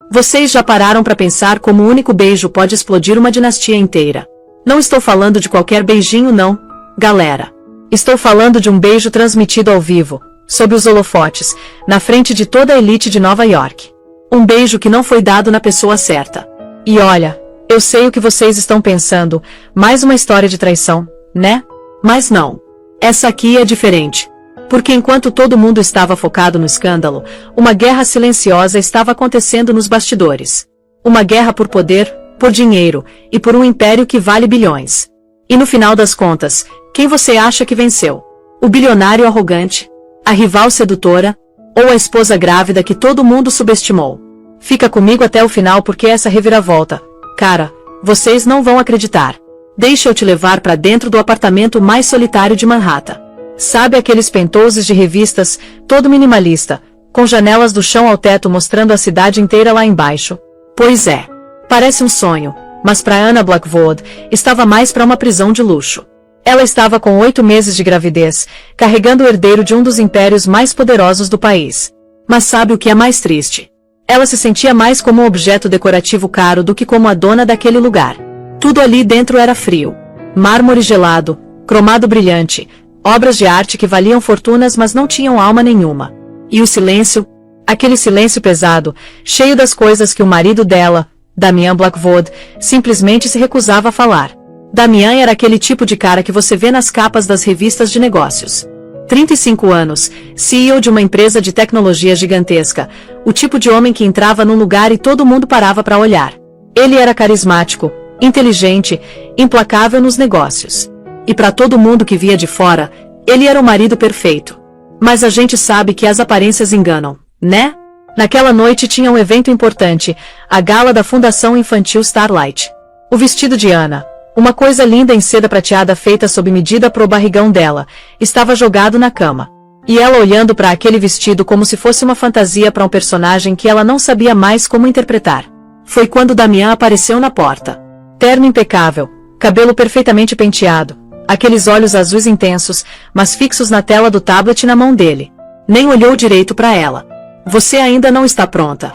Vocês já pararam para pensar como um único beijo pode explodir uma dinastia inteira? Não estou falando de qualquer beijinho não, galera. Estou falando de um beijo transmitido ao vivo, sob os holofotes, na frente de toda a elite de Nova York. Um beijo que não foi dado na pessoa certa. E olha, eu sei o que vocês estão pensando, mais uma história de traição, né? Mas não. Essa aqui é diferente. Porque enquanto todo mundo estava focado no escândalo, uma guerra silenciosa estava acontecendo nos bastidores. Uma guerra por poder, por dinheiro, e por um império que vale bilhões. E no final das contas, quem você acha que venceu? O bilionário arrogante? A rival sedutora? Ou a esposa grávida que todo mundo subestimou? Fica comigo até o final porque essa reviravolta, cara, vocês não vão acreditar. Deixa eu te levar para dentro do apartamento mais solitário de Manhattan. Sabe aqueles penthouses de revistas, todo minimalista, com janelas do chão ao teto mostrando a cidade inteira lá embaixo? Pois é. Parece um sonho, mas para Anna Blackwood, estava mais para uma prisão de luxo. Ela estava com 8 meses de gravidez, carregando o herdeiro de um dos impérios mais poderosos do país. Mas sabe o que é mais triste? Ela se sentia mais como um objeto decorativo caro do que como a dona daquele lugar. Tudo ali dentro era frio. Mármore gelado, cromado brilhante, obras de arte que valiam fortunas mas não tinham alma nenhuma. E o silêncio? Aquele silêncio pesado, cheio das coisas que o marido dela, Damian Blackwood, simplesmente se recusava a falar. Damian era aquele tipo de cara que você vê nas capas das revistas de negócios. 35 anos, CEO de uma empresa de tecnologia gigantesca, o tipo de homem que entrava num lugar e todo mundo parava para olhar. Ele era carismático, inteligente, implacável nos negócios. E para todo mundo que via de fora, ele era o marido perfeito. Mas a gente sabe que as aparências enganam, né? Naquela noite tinha um evento importante, a gala da Fundação Infantil Starlight. O vestido de Anna, uma coisa linda em seda prateada feita sob medida pro barrigão dela, estava jogado na cama. E ela olhando para aquele vestido como se fosse uma fantasia para um personagem que ela não sabia mais como interpretar. Foi quando Damian apareceu na porta. Terno impecável, cabelo perfeitamente penteado, aqueles olhos azuis intensos, mas fixos na tela do tablet na mão dele. Nem olhou direito para ela. Você ainda não está pronta.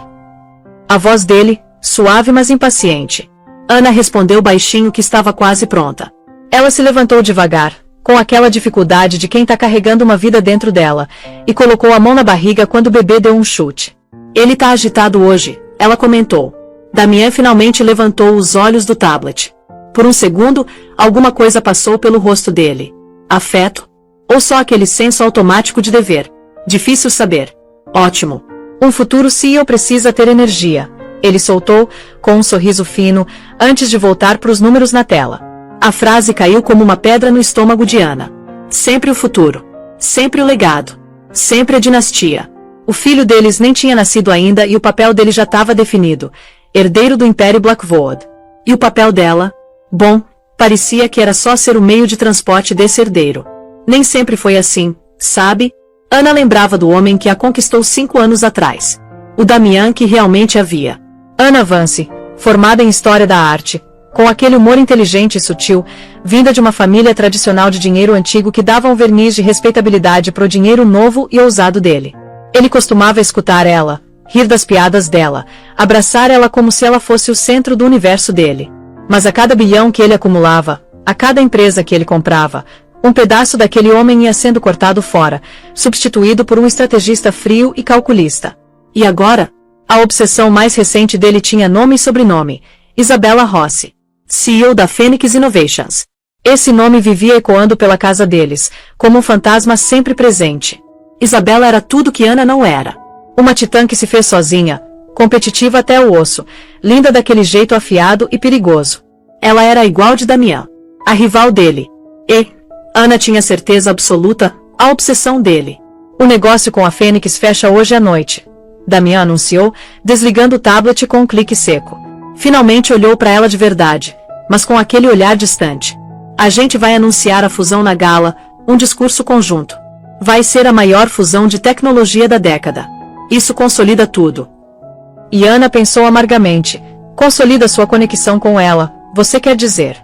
A voz dele, suave mas impaciente. Anna respondeu baixinho que estava quase pronta. Ela se levantou devagar, com aquela dificuldade de quem está carregando uma vida dentro dela, e colocou a mão na barriga quando o bebê deu um chute. Ele tá agitado hoje, ela comentou. Damian finalmente levantou os olhos do tablet. Por um segundo, alguma coisa passou pelo rosto dele. Afeto? Ou só aquele senso automático de dever? Difícil saber. Ótimo. Um futuro CEO precisa ter energia. Ele soltou, com um sorriso fino, antes de voltar para os números na tela. A frase caiu como uma pedra no estômago de Anna. Sempre o futuro. Sempre o legado. Sempre a dinastia. O filho deles nem tinha nascido ainda e o papel dele já estava definido. Herdeiro do Império Blackwood. E o papel dela? Bom, parecia que era só ser o meio de transporte desse herdeiro. Nem sempre foi assim, sabe? Anna lembrava do homem que a conquistou 5 anos atrás. O Damian que realmente havia. Anna Vance, formada em História da Arte, com aquele humor inteligente e sutil, vinda de uma família tradicional de dinheiro antigo que dava um verniz de respeitabilidade pro dinheiro novo e ousado dele. Ele costumava escutar ela, rir das piadas dela, abraçar ela como se ela fosse o centro do universo dele. Mas a cada bilhão que ele acumulava, a cada empresa que ele comprava, um pedaço daquele homem ia sendo cortado fora, substituído por um estrategista frio e calculista. E agora? A obsessão mais recente dele tinha nome e sobrenome, Isabella Rossi, CEO da Phoenix Innovations. Esse nome vivia ecoando pela casa deles, como um fantasma sempre presente. Isabella era tudo que Anna não era. Uma titã que se fez sozinha, competitiva até o osso, linda daquele jeito afiado e perigoso. Ela era igual de Damian, a rival dele. E Anna tinha certeza absoluta, a obsessão dele. O negócio com a Fênix fecha hoje à noite. Damian anunciou, desligando o tablet com um clique seco. Finalmente olhou para ela de verdade, mas com aquele olhar distante. A gente vai anunciar a fusão na gala, um discurso conjunto. Vai ser a maior fusão de tecnologia da década. Isso consolida tudo. E Anna pensou amargamente. Consolida sua conexão com ela, você quer dizer?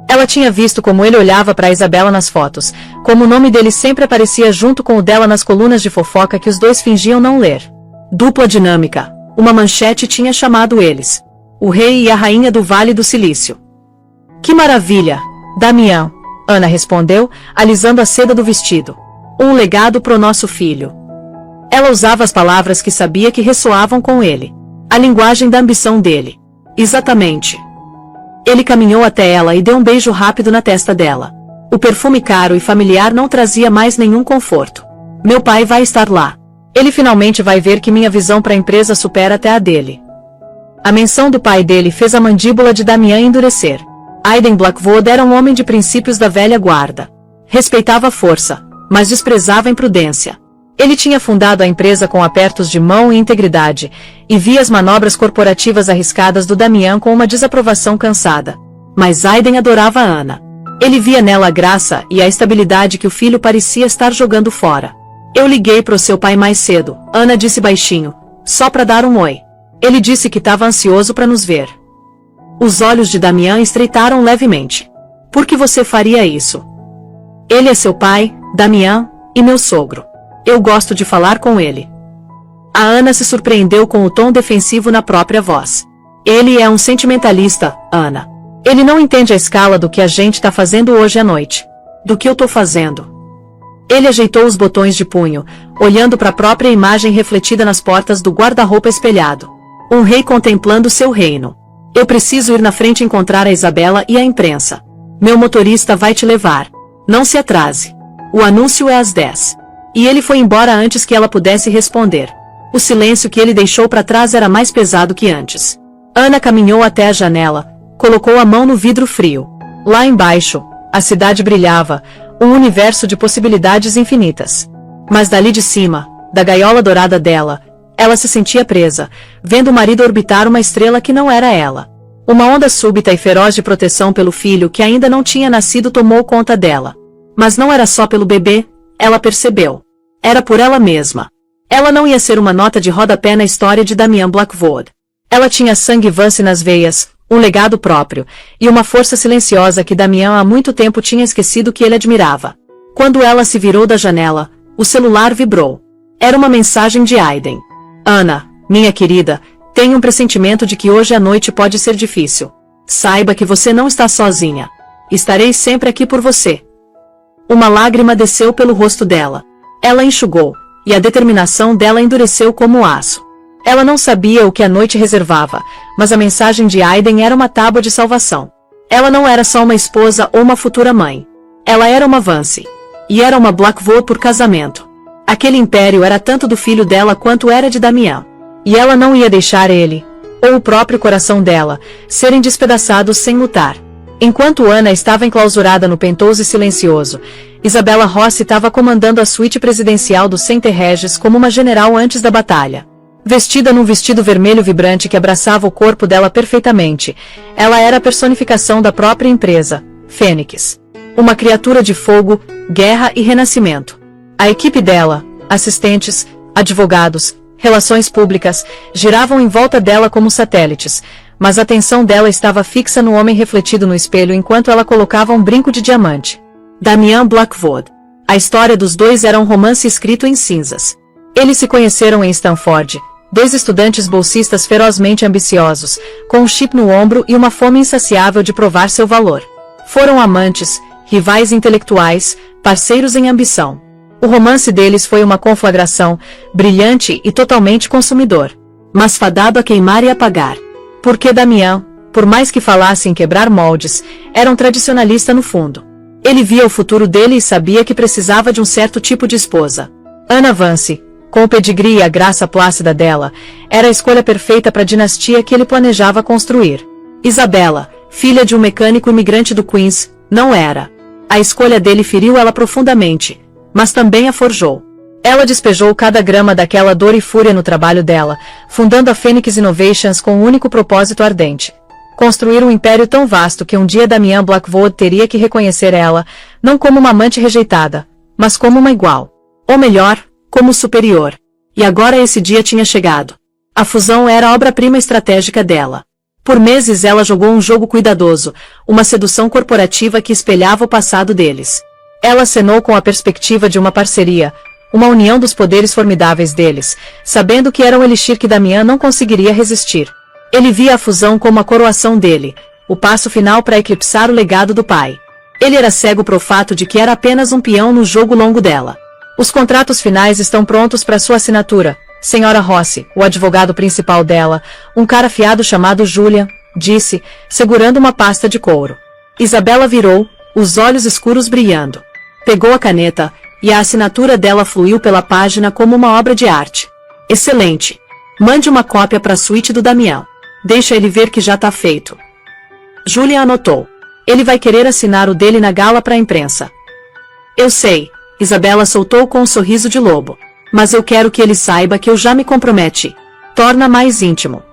Ela tinha visto como ele olhava para Isabella nas fotos, como o nome dele sempre aparecia junto com o dela nas colunas de fofoca que os dois fingiam não ler. Dupla dinâmica, Uma manchete tinha chamado eles: o rei e a rainha do Vale do Silício. Que maravilha, Damião, Ana respondeu, alisando a seda do vestido. Um legado pro nosso filho. Ela usava as palavras que sabia que ressoavam com ele. A linguagem da ambição dele. Exatamente. Ele caminhou até ela e deu um beijo rápido na testa dela. O perfume caro e familiar não trazia mais nenhum conforto. Meu pai vai estar lá. Ele finalmente vai ver que minha visão para a empresa supera até a dele. A menção do pai dele fez a mandíbula de Damião endurecer. Aiden Blackwood era um homem de princípios da velha guarda. Respeitava a força, mas desprezava a imprudência. Ele tinha fundado a empresa com apertos de mão e integridade, e via as manobras corporativas arriscadas do Damião com uma desaprovação cansada. Mas Aiden adorava Ana. Ele via nela a graça e a estabilidade que o filho parecia estar jogando fora. Eu liguei pro seu pai mais cedo, Ana disse baixinho, só para dar um oi. Ele disse que estava ansioso para nos ver. Os olhos de Damião estreitaram levemente. Por que você faria isso? Ele é seu pai, Damião, e meu sogro. Eu gosto de falar com ele. A Ana se surpreendeu com o tom defensivo na própria voz. Ele é um sentimentalista, Ana. Ele não entende a escala do que a gente está fazendo hoje à noite. Do que eu tô fazendo. Ele ajeitou os botões de punho, olhando para a própria imagem refletida nas portas do guarda-roupa espelhado. Um rei contemplando seu reino. Eu preciso ir na frente encontrar a Isabela e a imprensa. Meu motorista vai te levar. Não se atrase. O anúncio é às 10. E ele foi embora antes que ela pudesse responder. O silêncio que ele deixou para trás era mais pesado que antes. Ana caminhou até a janela, colocou a mão no vidro frio. Lá embaixo, a cidade brilhava, um universo de possibilidades infinitas. Mas dali de cima, da gaiola dourada dela, ela se sentia presa, vendo o marido orbitar uma estrela que não era ela. Uma onda súbita e feroz de proteção pelo filho que ainda não tinha nascido tomou conta dela. Mas não era só pelo bebê, ela percebeu. Era por ela mesma. Ela não ia ser uma nota de rodapé na história de Damião Blackwood. Ela tinha sangue Vance nas veias, um legado próprio, e uma força silenciosa que Damião há muito tempo tinha esquecido que ele admirava. Quando ela se virou da janela, o celular vibrou. Era uma mensagem de Aiden. Ana, minha querida, tenho um pressentimento de que hoje à noite pode ser difícil. Saiba que você não está sozinha. Estarei sempre aqui por você. Uma lágrima desceu pelo rosto dela. Ela enxugou, e a determinação dela endureceu como aço. Ela não sabia o que a noite reservava, mas a mensagem de Aiden era uma tábua de salvação. Ela não era só uma esposa ou uma futura mãe. Ela era uma Vance. E era uma Blackwood por casamento. Aquele império era tanto do filho dela quanto era de Damião. E ela não ia deixar ele, ou o próprio coração dela, serem despedaçados sem lutar. Enquanto Ana estava enclausurada no penthouse silencioso, Isabela Rossi estava comandando a suíte presidencial do St. Regis como uma general antes da batalha. Vestida num vestido vermelho vibrante que abraçava o corpo dela perfeitamente, ela era a personificação da própria empresa, Fênix. Uma criatura de fogo, guerra e renascimento. A equipe dela, assistentes, advogados, relações públicas, giravam em volta dela como satélites, mas a atenção dela estava fixa no homem refletido no espelho enquanto ela colocava um brinco de diamante. Damião Blackwood. A história dos dois era um romance escrito em cinzas. Eles se conheceram em Stanford, dois estudantes bolsistas ferozmente ambiciosos, com um chip no ombro e uma fome insaciável de provar seu valor. Foram amantes, rivais intelectuais, parceiros em ambição. O romance deles foi uma conflagração, brilhante e totalmente consumidor. Mas fadado a queimar e apagar. Porque Damião, por mais que falasse em quebrar moldes, era um tradicionalista no fundo. Ele via o futuro dele e sabia que precisava de um certo tipo de esposa. Ana Vance, com o pedigree e a graça plácida dela, era a escolha perfeita para a dinastia que ele planejava construir. Isabela, filha de um mecânico imigrante do Queens, não era. A escolha dele feriu ela profundamente, mas também a forjou. Ela despejou cada grama daquela dor e fúria no trabalho dela, fundando a Phoenix Innovations com um único propósito ardente. Construir um império tão vasto que um dia Damião Blackwood teria que reconhecer ela, não como uma amante rejeitada, mas como uma igual. Ou melhor, como superior. E agora esse dia tinha chegado. A fusão era a obra-prima estratégica dela. Por meses ela jogou um jogo cuidadoso, uma sedução corporativa que espelhava o passado deles. Ela acenou com a perspectiva de uma parceria, Uma união dos poderes formidáveis deles, sabendo que era um elixir que Damian não conseguiria resistir. Ele via a fusão como a coroação dele, o passo final para eclipsar o legado do pai. Ele era cego pro fato de que era apenas um peão no jogo longo dela. Os contratos finais estão prontos para sua assinatura, Senhora Rossi, o advogado principal dela, um cara afiado chamado Julian, disse, segurando uma pasta de couro. Isabela virou, os olhos escuros brilhando. Pegou a caneta, e a assinatura dela fluiu pela página como uma obra de arte. Excelente! Mande uma cópia para a suíte do Damian. Deixa ele ver que já tá feito. Julian anotou. Ele vai querer assinar o dele na gala para a imprensa. Eu sei, Isabela soltou com um sorriso de lobo. Mas eu quero que ele saiba que eu já me comprometi. Torna mais íntimo.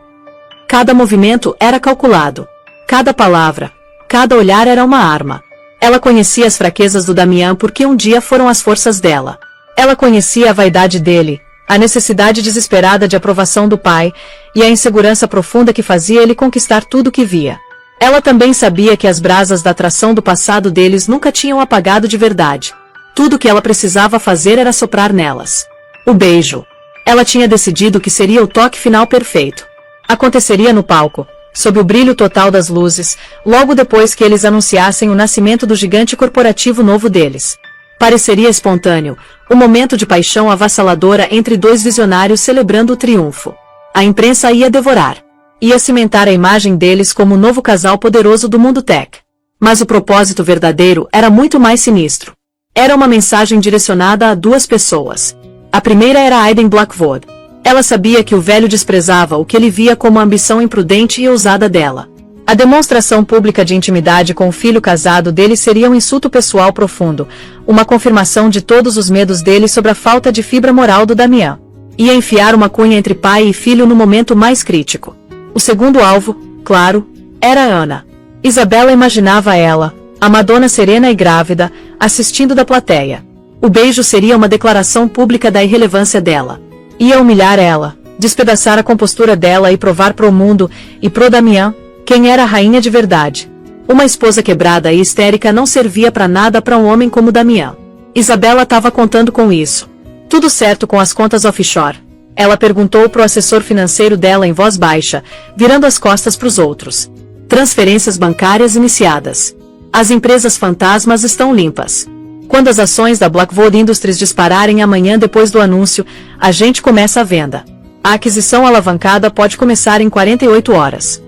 Cada movimento era calculado. Cada palavra, cada olhar era uma arma. Ela conhecia as fraquezas do Damian porque um dia foram as forças dela. Ela conhecia a vaidade dele, a necessidade desesperada de aprovação do pai, e a insegurança profunda que fazia ele conquistar tudo que via. Ela também sabia que as brasas da atração do passado deles nunca tinham apagado de verdade. Tudo que ela precisava fazer era soprar nelas. O beijo. Ela tinha decidido que seria o toque final perfeito. Aconteceria no palco, sob o brilho total das luzes, logo depois que eles anunciassem o nascimento do gigante corporativo novo deles. Pareceria espontâneo, um momento de paixão avassaladora entre dois visionários celebrando o triunfo. A imprensa ia devorar. Ia cimentar a imagem deles como o novo casal poderoso do mundo tech. Mas o propósito verdadeiro era muito mais sinistro. Era uma mensagem direcionada a duas pessoas. A primeira era Aiden Blackwood. Ela sabia que o velho desprezava o que ele via como a ambição imprudente e ousada dela. A demonstração pública de intimidade com o filho casado dele seria um insulto pessoal profundo, uma confirmação de todos os medos dele sobre a falta de fibra moral do Damian. Ia enfiar uma cunha entre pai e filho no momento mais crítico. O segundo alvo, claro, era Ana. Isabela imaginava ela, a Madonna serena e grávida, assistindo da plateia. O beijo seria uma declaração pública da irrelevância dela. Ia humilhar ela, despedaçar a compostura dela e provar pro mundo, e pro Damian, quem era a rainha de verdade. Uma esposa quebrada e histérica não servia para nada para um homem como Damian. Isabela estava contando com isso. Tudo certo com as contas offshore? Ela perguntou pro assessor financeiro dela em voz baixa, virando as costas pros outros. Transferências bancárias iniciadas. As empresas fantasmas estão limpas. Quando as ações da Blackwood Industries dispararem amanhã depois do anúncio, a gente começa a venda. A aquisição alavancada pode começar em 48 horas.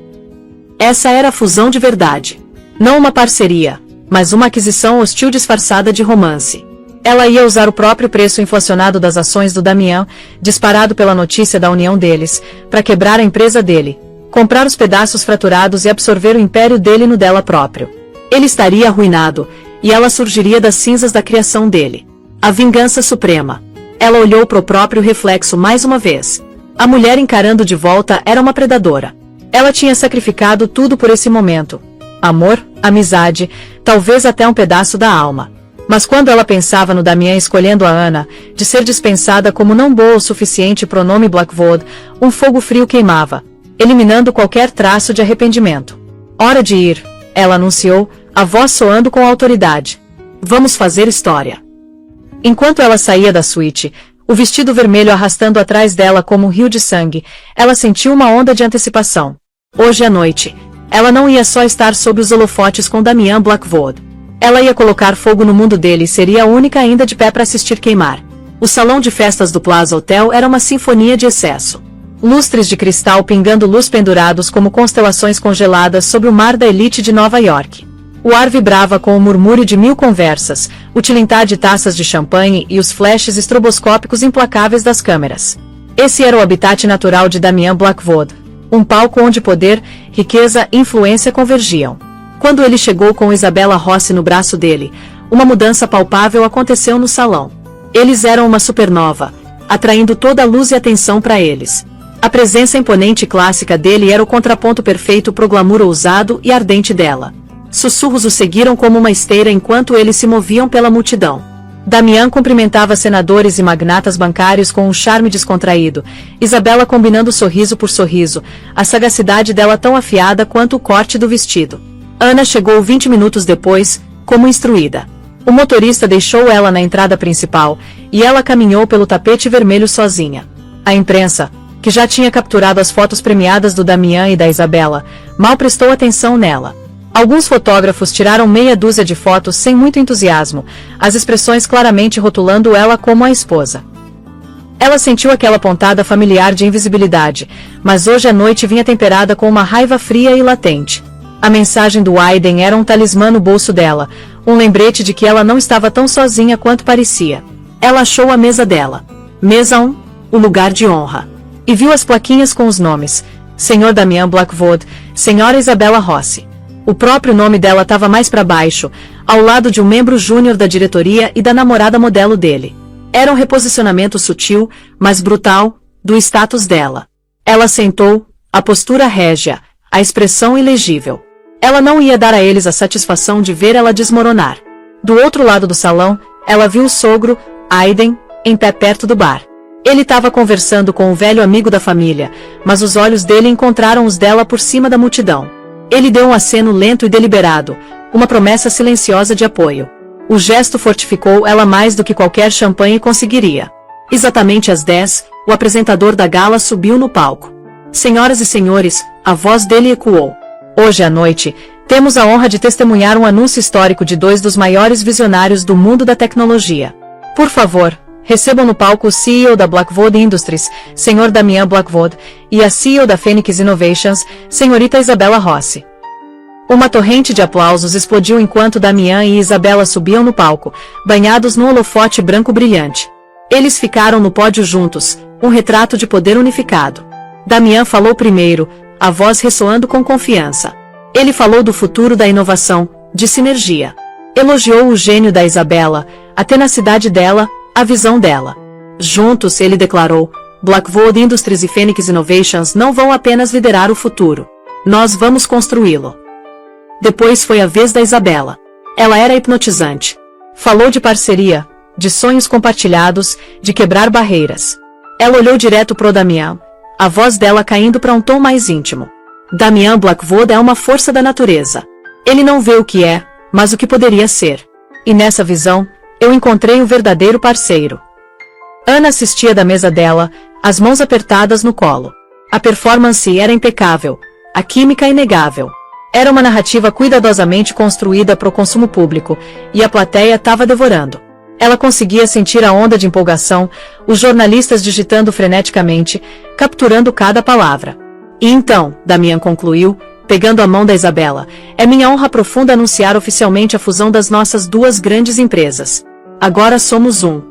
Essa era a fusão de verdade. Não uma parceria, mas uma aquisição hostil disfarçada de romance. Ela ia usar o próprio preço inflacionado das ações do Damian, disparado pela notícia da união deles, para quebrar a empresa dele, comprar os pedaços fraturados e absorver o império dele no dela próprio. Ele estaria arruinado, e ela surgiria das cinzas da criação dele. A vingança suprema. Ela olhou para o próprio reflexo mais uma vez. A mulher encarando de volta era uma predadora. Ela tinha sacrificado tudo por esse momento. Amor, amizade, talvez até um pedaço da alma. Mas quando ela pensava no Damian escolhendo a Ana, de ser dispensada como não boa o suficiente pro nome Blackwood, um fogo frio queimava, eliminando qualquer traço de arrependimento. Hora de ir, ela anunciou, a voz soando com autoridade. Vamos fazer história. Enquanto ela saía da suíte, o vestido vermelho arrastando atrás dela como um rio de sangue, ela sentiu uma onda de antecipação. Hoje à noite, ela não ia só estar sob os holofotes com Damian Blackwood. Ela ia colocar fogo no mundo dele e seria a única ainda de pé para assistir queimar. O salão de festas do Plaza Hotel era uma sinfonia de excesso. Lustres de cristal pingando luz pendurados como constelações congeladas sobre o mar da elite de Nova York. O ar vibrava com o murmúrio de mil conversas, o tilintar de taças de champanhe e os flashes estroboscópicos implacáveis das câmeras. Esse era o habitat natural de Damian Blackwood. Um palco onde poder, riqueza e influência convergiam. Quando ele chegou com Isabela Rossi no braço dele, uma mudança palpável aconteceu no salão. Eles eram uma supernova, atraindo toda a luz e atenção para eles. A presença imponente e clássica dele era o contraponto perfeito pro glamour ousado e ardente dela. Sussurros o seguiram como uma esteira enquanto eles se moviam pela multidão. Damian cumprimentava senadores e magnatas bancários com um charme descontraído, Isabela combinando sorriso por sorriso, a sagacidade dela tão afiada quanto o corte do vestido. Ana chegou 20 minutos depois, como instruída. O motorista deixou ela na entrada principal, e ela caminhou pelo tapete vermelho sozinha. A imprensa, que já tinha capturado as fotos premiadas do Damian e da Isabela, mal prestou atenção nela. Alguns fotógrafos tiraram meia dúzia de fotos sem muito entusiasmo, as expressões claramente rotulando ela como a esposa. Ela sentiu aquela pontada familiar de invisibilidade, mas hoje a noite vinha temperada com uma raiva fria e latente. A mensagem do Aiden era um talismã no bolso dela, um lembrete de que ela não estava tão sozinha quanto parecia. Ela achou a mesa dela. Mesa 1, o lugar de honra. E viu as plaquinhas com os nomes: Sr. Damian Blackwood, Sra. Isabela Rossi. O próprio nome dela estava mais para baixo, ao lado de um membro júnior da diretoria e da namorada modelo dele. Era um reposicionamento sutil, mas brutal, do status dela. Ela sentou, a postura régia, a expressão ilegível. Ela não ia dar a eles a satisfação de ver ela desmoronar. Do outro lado do salão, ela viu o sogro, Aiden, em pé perto do bar. Ele estava conversando com o velho amigo da família, mas os olhos dele encontraram os dela por cima da multidão. Ele deu um aceno lento e deliberado, uma promessa silenciosa de apoio. O gesto fortificou ela mais do que qualquer champanhe conseguiria. Exatamente às 10, o apresentador da gala subiu no palco. Senhoras e senhores, a voz dele ecoou. Hoje à noite, temos a honra de testemunhar um anúncio histórico de dois dos maiores visionários do mundo da tecnologia. Por favor, recebam no palco o CEO da Blackwood Industries, Sr. Damian Blackwood, e a CEO da Phoenix Innovations, Srta. Isabela Rossi. Uma torrente de aplausos explodiu enquanto Damian e Isabela subiam no palco, banhados num holofote branco brilhante. Eles ficaram no pódio juntos, um retrato de poder unificado. Damian falou primeiro, a voz ressoando com confiança. Ele falou do futuro da inovação, de sinergia. Elogiou o gênio da Isabela, a tenacidade dela, a visão dela. Juntos, ele declarou, Blackwood Industries e Phoenix Innovations não vão apenas liderar o futuro. Nós vamos construí-lo. Depois foi a vez da Isabela. Ela era hipnotizante. Falou de parceria, de sonhos compartilhados, de quebrar barreiras. Ela olhou direto pro Damian, a voz dela caindo para um tom mais íntimo. Damian Blackwood é uma força da natureza. Ele não vê o que é, mas o que poderia ser. E nessa visão, eu encontrei um verdadeiro parceiro. Ana assistia da mesa dela, as mãos apertadas no colo. A performance era impecável, a química inegável. Era uma narrativa cuidadosamente construída para o consumo público, e a plateia estava devorando. Ela conseguia sentir a onda de empolgação, os jornalistas digitando freneticamente, capturando cada palavra. E então, Damian concluiu, pegando a mão da Isabela, é minha honra profunda anunciar oficialmente a fusão das nossas duas grandes empresas. Agora somos um.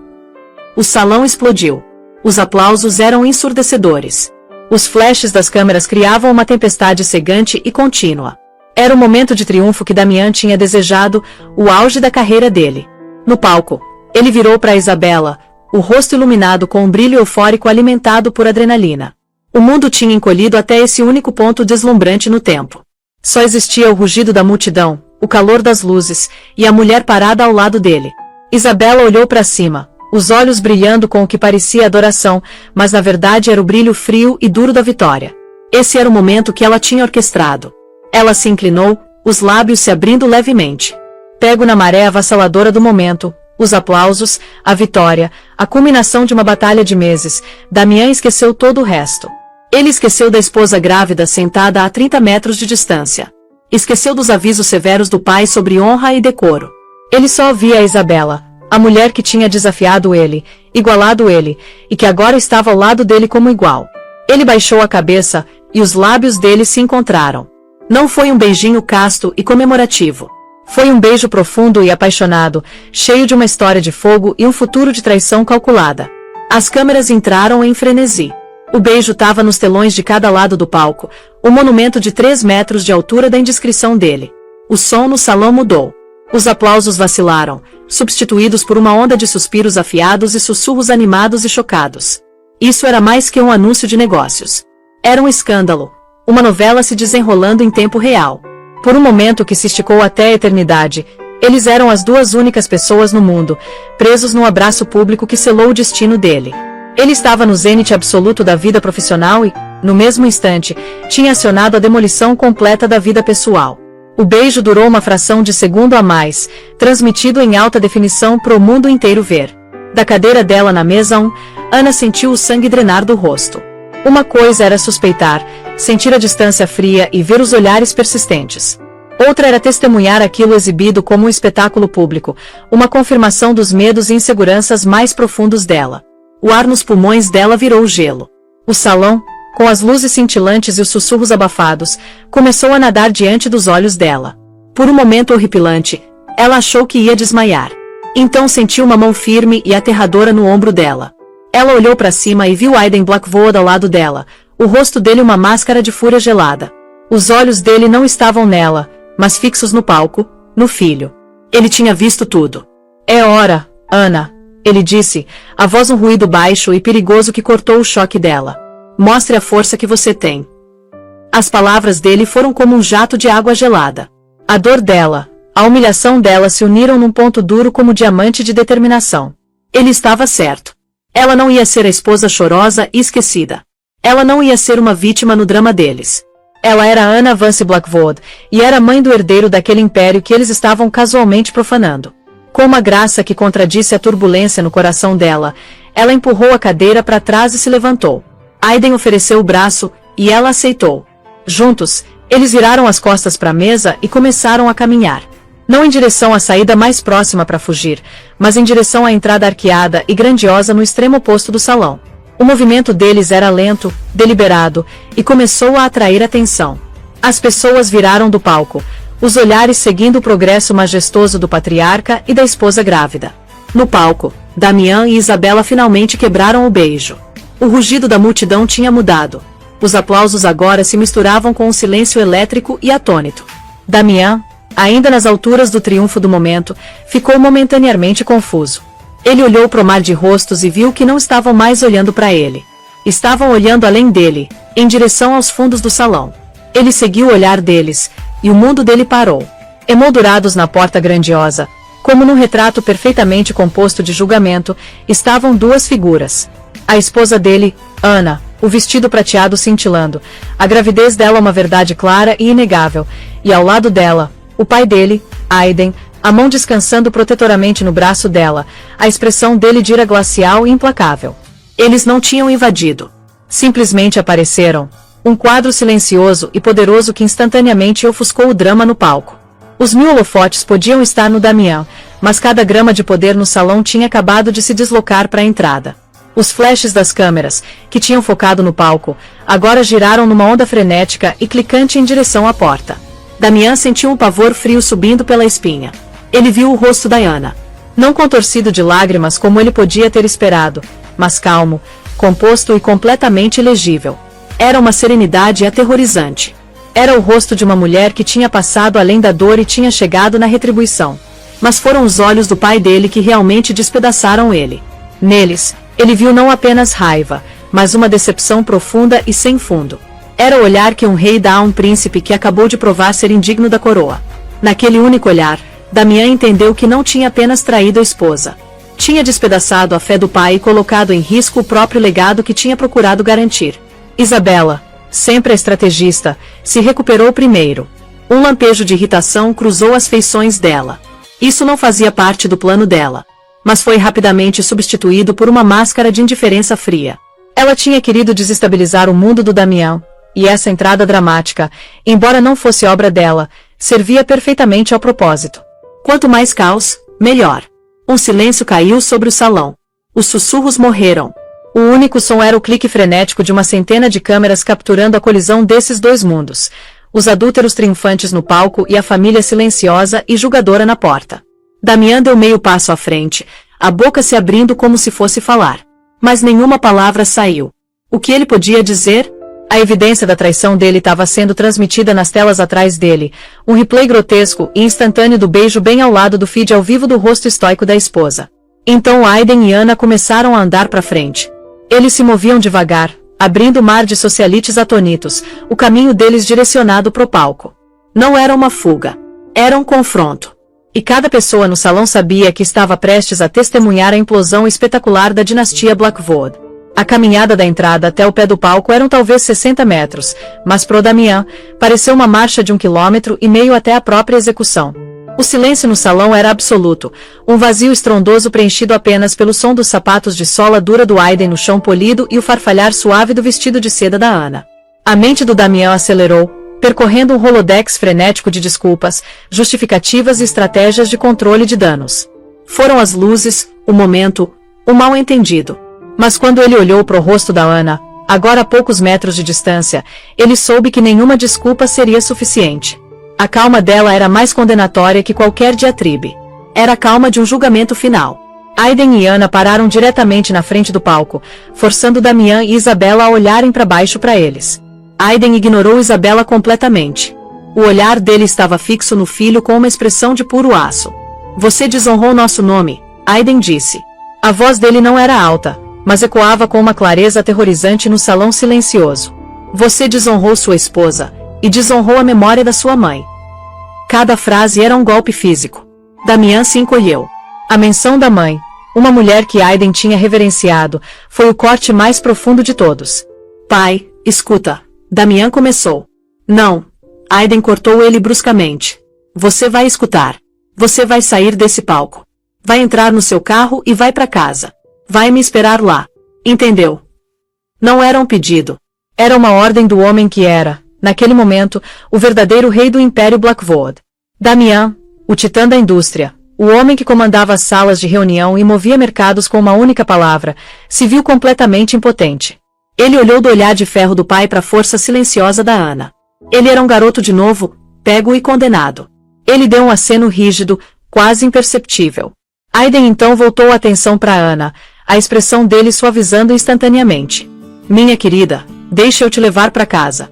O salão explodiu. Os aplausos eram ensurdecedores. Os flashes das câmeras criavam uma tempestade cegante e contínua. Era o momento de triunfo que Damian tinha desejado, o auge da carreira dele. No palco, ele virou para Isabela, o rosto iluminado com um brilho eufórico alimentado por adrenalina. O mundo tinha encolhido até esse único ponto deslumbrante no tempo. Só existia o rugido da multidão, o calor das luzes, e a mulher parada ao lado dele. Isabela olhou para cima, os olhos brilhando com o que parecia adoração, mas na verdade era o brilho frio e duro da vitória. Esse era o momento que ela tinha orquestrado. Ela se inclinou, os lábios se abrindo levemente. Pego na maré avassaladora do momento, os aplausos, a vitória, a culminação de uma batalha de meses, Damian esqueceu todo o resto. Ele esqueceu da esposa grávida sentada a 30 metros de distância. Esqueceu dos avisos severos do pai sobre honra e decoro. Ele só via a Isabela, a mulher que tinha desafiado ele, igualado ele, e que agora estava ao lado dele como igual. Ele baixou a cabeça, e os lábios dele se encontraram. Não foi um beijinho casto e comemorativo. Foi um beijo profundo e apaixonado, cheio de uma história de fogo e um futuro de traição calculada. As câmeras entraram em frenesi. O beijo estava nos telões de cada lado do palco, o monumento de 3 metros de altura da indiscrição dele. O som no salão mudou. Os aplausos vacilaram, substituídos por uma onda de suspiros afiados e sussurros animados e chocados. Isso era mais que um anúncio de negócios. Era um escândalo, uma novela se desenrolando em tempo real. Por um momento que se esticou até a eternidade, eles eram as duas únicas pessoas no mundo, presos num abraço público que selou o destino dele. Ele estava no zênite absoluto da vida profissional e, no mesmo instante, tinha acionado a demolição completa da vida pessoal. O beijo durou uma fração de segundo a mais, transmitido em alta definição para o mundo inteiro ver. Da cadeira dela na mesa 1, Ana sentiu o sangue drenar do rosto. Uma coisa era suspeitar, sentir a distância fria e ver os olhares persistentes. Outra era testemunhar aquilo exibido como um espetáculo público, uma confirmação dos medos e inseguranças mais profundos dela. O ar nos pulmões dela virou gelo. O salão, com as luzes cintilantes e os sussurros abafados, começou a nadar diante dos olhos dela. Por um momento horripilante, ela achou que ia desmaiar. Então sentiu uma mão firme e aterradora no ombro dela. Ela olhou para cima e viu Aiden Blackwood ao lado dela, o rosto dele uma máscara de fúria gelada. Os olhos dele não estavam nela, mas fixos no palco, no filho. Ele tinha visto tudo. É hora, Ana, ele disse, a voz um ruído baixo e perigoso que cortou o choque dela. Mostre a força que você tem. As palavras dele foram como um jato de água gelada. A dor dela, a humilhação dela se uniram num ponto duro como diamante de determinação. Ele estava certo. Ela não ia ser a esposa chorosa e esquecida. Ela não ia ser uma vítima no drama deles. Ela era Ana Vance Blackwood, e era mãe do herdeiro daquele império que eles estavam casualmente profanando. Com uma graça que contradisse a turbulência no coração dela, ela empurrou a cadeira para trás e se levantou. Aiden ofereceu o braço, e ela aceitou. Juntos, eles viraram as costas para a mesa e começaram a caminhar. Não em direção à saída mais próxima para fugir, mas em direção à entrada arqueada e grandiosa no extremo oposto do salão. O movimento deles era lento, deliberado, e começou a atrair atenção. As pessoas viraram do palco, os olhares seguindo o progresso majestoso do patriarca e da esposa grávida. No palco, Damian e Isabela finalmente quebraram o beijo. O rugido da multidão tinha mudado. Os aplausos agora se misturavam com um silêncio elétrico e atônito. Damian, ainda nas alturas do triunfo do momento, ficou momentaneamente confuso. Ele olhou para o mar de rostos e viu que não estavam mais olhando para ele. Estavam olhando além dele, em direção aos fundos do salão. Ele seguiu o olhar deles, e o mundo dele parou. Emoldurados na porta grandiosa, como num retrato perfeitamente composto de julgamento, estavam duas figuras. A esposa dele, Ana, o vestido prateado cintilando, a gravidez dela uma verdade clara e inegável, e ao lado dela, o pai dele, Aiden, a mão descansando protetoramente no braço dela, a expressão dele de ira glacial e implacável. Eles não tinham invadido. Simplesmente apareceram. Um quadro silencioso e poderoso que instantaneamente ofuscou o drama no palco. Os 1000 holofotes podiam estar no Damian, mas cada grama de poder no salão tinha acabado de se deslocar para a entrada. Os flashes das câmeras, que tinham focado no palco, agora giraram numa onda frenética e clicante em direção à porta. Damian sentiu um pavor frio subindo pela espinha. Ele viu o rosto da Ana. Não contorcido de lágrimas como ele podia ter esperado, mas calmo, composto e completamente legível. Era uma serenidade aterrorizante. Era o rosto de uma mulher que tinha passado além da dor e tinha chegado na retribuição. Mas foram os olhos do pai dele que realmente despedaçaram ele. Neles, ele viu não apenas raiva, mas uma decepção profunda e sem fundo. Era o olhar que um rei dá a um príncipe que acabou de provar ser indigno da coroa. Naquele único olhar, Damian entendeu que não tinha apenas traído a esposa. Tinha despedaçado a fé do pai e colocado em risco o próprio legado que tinha procurado garantir. Isabela, sempre a estrategista, se recuperou primeiro. Um lampejo de irritação cruzou as feições dela. Isso não fazia parte do plano dela, mas foi rapidamente substituído por uma máscara de indiferença fria. Ela tinha querido desestabilizar o mundo do Damian, e essa entrada dramática, embora não fosse obra dela, servia perfeitamente ao propósito. Quanto mais caos, melhor. Um silêncio caiu sobre o salão. Os sussurros morreram. O único som era o clique frenético de uma centena de câmeras capturando a colisão desses dois mundos. Os adúlteros triunfantes no palco e a família silenciosa e julgadora na porta. Damian deu meio passo à frente, a boca se abrindo como se fosse falar. Mas nenhuma palavra saiu. O que ele podia dizer? A evidência da traição dele estava sendo transmitida nas telas atrás dele, um replay grotesco e instantâneo do beijo bem ao lado do feed ao vivo do rosto estoico da esposa. Então Aiden e Ana começaram a andar para frente. Eles se moviam devagar, abrindo o mar de socialites atonitos, o caminho deles direcionado pro palco. Não era uma fuga. Era um confronto. E cada pessoa no salão sabia que estava prestes a testemunhar a implosão espetacular da dinastia Blackwood. A caminhada da entrada até o pé do palco eram talvez 60 metros, mas pro Damian, pareceu uma marcha de 1,5 km até a própria execução. O silêncio no salão era absoluto, um vazio estrondoso preenchido apenas pelo som dos sapatos de sola dura do Aiden no chão polido e o farfalhar suave do vestido de seda da Ana. A mente do Damian acelerou, percorrendo um rolodex frenético de desculpas, justificativas e estratégias de controle de danos. Foram as luzes, o momento, o mal-entendido. Mas quando ele olhou para o rosto da Ana, agora a poucos metros de distância, ele soube que nenhuma desculpa seria suficiente. A calma dela era mais condenatória que qualquer diatribe. Era a calma de um julgamento final. Aiden e Ana pararam diretamente na frente do palco, forçando Damian e Isabela a olharem para baixo para eles. Aiden ignorou Isabela completamente. O olhar dele estava fixo no filho com uma expressão de puro aço. Você desonrou nosso nome, Aiden disse. A voz dele não era alta, mas ecoava com uma clareza aterrorizante no salão silencioso. Você desonrou sua esposa, e desonrou a memória da sua mãe. Cada frase era um golpe físico. Damian se encolheu. A menção da mãe, uma mulher que Aiden tinha reverenciado, foi o corte mais profundo de todos. Pai, escuta. Damian começou. Não. Aiden cortou ele bruscamente. Você vai escutar. Você vai sair desse palco. Vai entrar no seu carro e vai para casa. Vai me esperar lá. Entendeu? Não era um pedido. Era uma ordem do homem que era, naquele momento, o verdadeiro rei do Império Blackwood. Damian, o titã da indústria, o homem que comandava as salas de reunião e movia mercados com uma única palavra, se viu completamente impotente. Ele olhou do olhar de ferro do pai para a força silenciosa da Ana. Ele era um garoto de novo, pego e condenado. Ele deu um aceno rígido, quase imperceptível. Aiden então voltou a atenção para Ana, a expressão dele suavizando instantaneamente. Minha querida, deixe eu te levar para casa.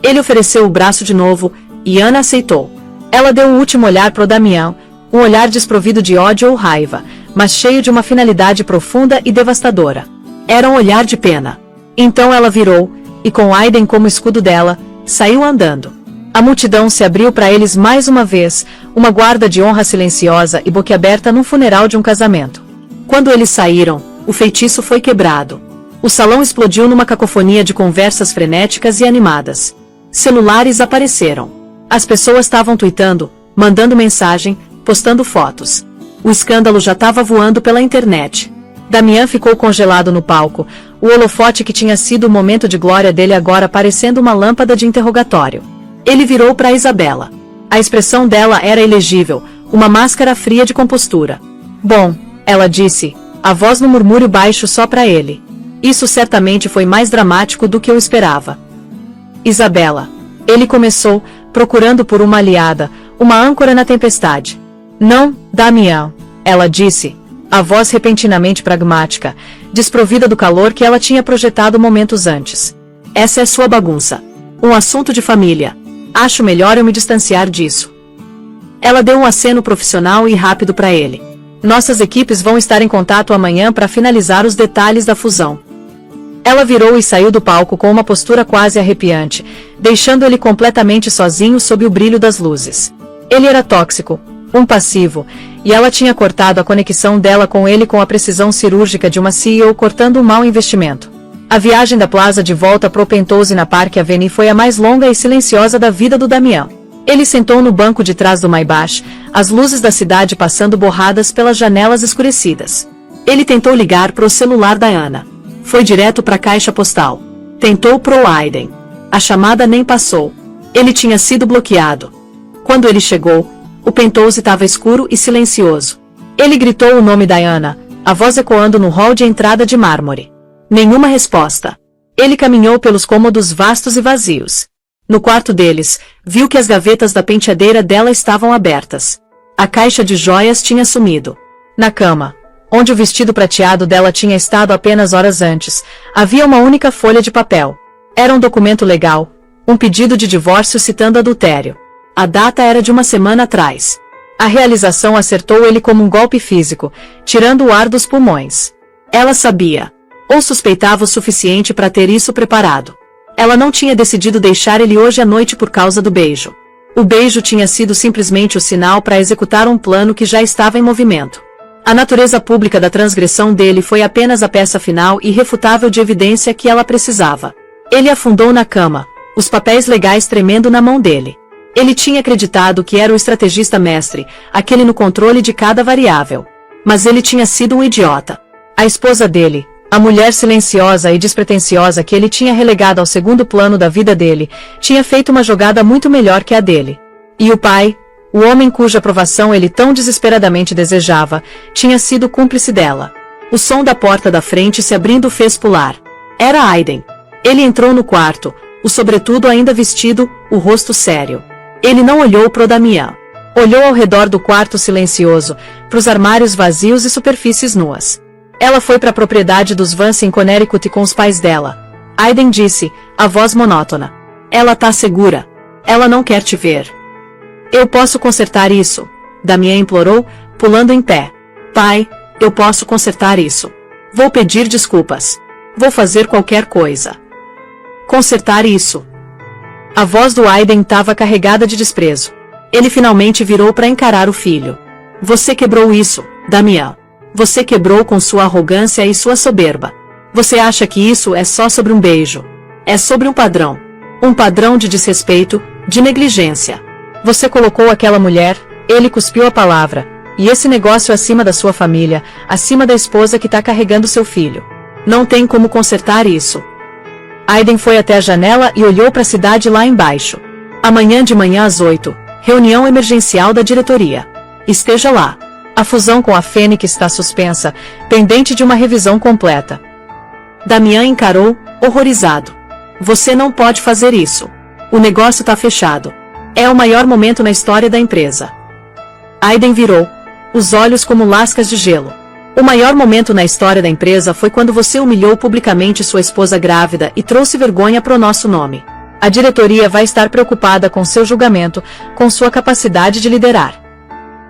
Ele ofereceu o braço de novo, e Ana aceitou. Ela deu um último olhar para o Damian, um olhar desprovido de ódio ou raiva, mas cheio de uma finalidade profunda e devastadora. Era um olhar de pena. Então ela virou, e com Aiden como escudo dela, saiu andando. A multidão se abriu para eles mais uma vez, uma guarda de honra silenciosa e boquiaberta num funeral de um casamento. Quando eles saíram, o feitiço foi quebrado. O salão explodiu numa cacofonia de conversas frenéticas e animadas. Celulares apareceram. As pessoas estavam tuitando, mandando mensagem, postando fotos. O escândalo já estava voando pela internet. Damian ficou congelado no palco, o holofote que tinha sido o momento de glória dele agora parecendo uma lâmpada de interrogatório. Ele virou para Isabela. A expressão dela era ilegível, uma máscara fria de compostura. Bom, ela disse, a voz no murmúrio baixo só para ele. Isso certamente foi mais dramático do que eu esperava. Isabela. Ele começou, procurando por uma aliada, uma âncora na tempestade. Não, Damian, ela disse, a voz repentinamente pragmática, desprovida do calor que ela tinha projetado momentos antes. Essa é sua bagunça. Um assunto de família. Acho melhor eu me distanciar disso. Ela deu um aceno profissional e rápido para ele. Nossas equipes vão estar em contato amanhã para finalizar os detalhes da fusão. Ela virou e saiu do palco com uma postura quase arrepiante, deixando ele completamente sozinho sob o brilho das luzes. Ele era tóxico, um passivo, e ela tinha cortado a conexão dela com ele com a precisão cirúrgica de uma CEO cortando um mau investimento. A viagem da Plaza de volta pro Penthouse na Park Avenue foi a mais longa e silenciosa da vida do Damian. Ele sentou no banco de trás do Maybach, as luzes da cidade passando borradas pelas janelas escurecidas. Ele tentou ligar pro celular da Ana. Foi direto para a caixa postal. Tentou pro Aiden. A chamada nem passou. Ele tinha sido bloqueado. Quando ele chegou, o Penthouse estava escuro e silencioso. Ele gritou o nome da Ana, a voz ecoando no hall de entrada de mármore. Nenhuma resposta. Ele caminhou pelos cômodos vastos e vazios. No quarto deles, viu que as gavetas da penteadeira dela estavam abertas. A caixa de joias tinha sumido. Na cama, onde o vestido prateado dela tinha estado apenas horas antes, havia uma única folha de papel. Era um documento legal, um pedido de divórcio citando adultério. A data era de uma semana atrás. A realização acertou ele como um golpe físico, tirando o ar dos pulmões. Ela sabia, ou suspeitava o suficiente para ter isso preparado. Ela não tinha decidido deixar ele hoje à noite por causa do beijo. O beijo tinha sido simplesmente o sinal para executar um plano que já estava em movimento. A natureza pública da transgressão dele foi apenas a peça final e irrefutável de evidência que ela precisava. Ele afundou na cama, os papéis legais tremendo na mão dele. Ele tinha acreditado que era o estrategista mestre, aquele no controle de cada variável. Mas ele tinha sido um idiota. A esposa dele, a mulher silenciosa e despretensiosa que ele tinha relegado ao segundo plano da vida dele, tinha feito uma jogada muito melhor que a dele. E o pai, o homem cuja aprovação ele tão desesperadamente desejava, tinha sido cúmplice dela. O som da porta da frente se abrindo o fez pular. Era Aiden. Ele entrou no quarto, o sobretudo ainda vestido, o rosto sério. Ele não olhou pro Damian. Olhou ao redor do quarto silencioso, pros armários vazios e superfícies nuas. Ela foi para a propriedade dos Vance em Connecticut com os pais dela. Aiden disse, a voz monótona. Ela tá segura. Ela não quer te ver. Eu posso consertar isso, Damian implorou, pulando em pé. Pai, eu posso consertar isso. Vou pedir desculpas. Vou fazer qualquer coisa. Consertar isso. A voz do Aiden estava carregada de desprezo. Ele finalmente virou para encarar o filho. Você quebrou isso, Damian. Você quebrou com sua arrogância e sua soberba. Você acha que isso é só sobre um beijo. É sobre um padrão. Um padrão de desrespeito, de negligência. Você colocou aquela mulher, ele cuspiu a palavra, e esse negócio acima da sua família, acima da esposa que está carregando seu filho. Não tem como consertar isso. Aiden foi até a janela e olhou para a cidade lá embaixo. Amanhã de manhã às 8, reunião emergencial da diretoria. Esteja lá. A fusão com a Fênix está suspensa, pendente de uma revisão completa. Damian encarou, horrorizado. Você não pode fazer isso. O negócio está fechado. É o maior momento na história da empresa. Aiden virou, os olhos como lascas de gelo. O maior momento na história da empresa foi quando você humilhou publicamente sua esposa grávida e trouxe vergonha pro nosso nome. A diretoria vai estar preocupada com seu julgamento, com sua capacidade de liderar.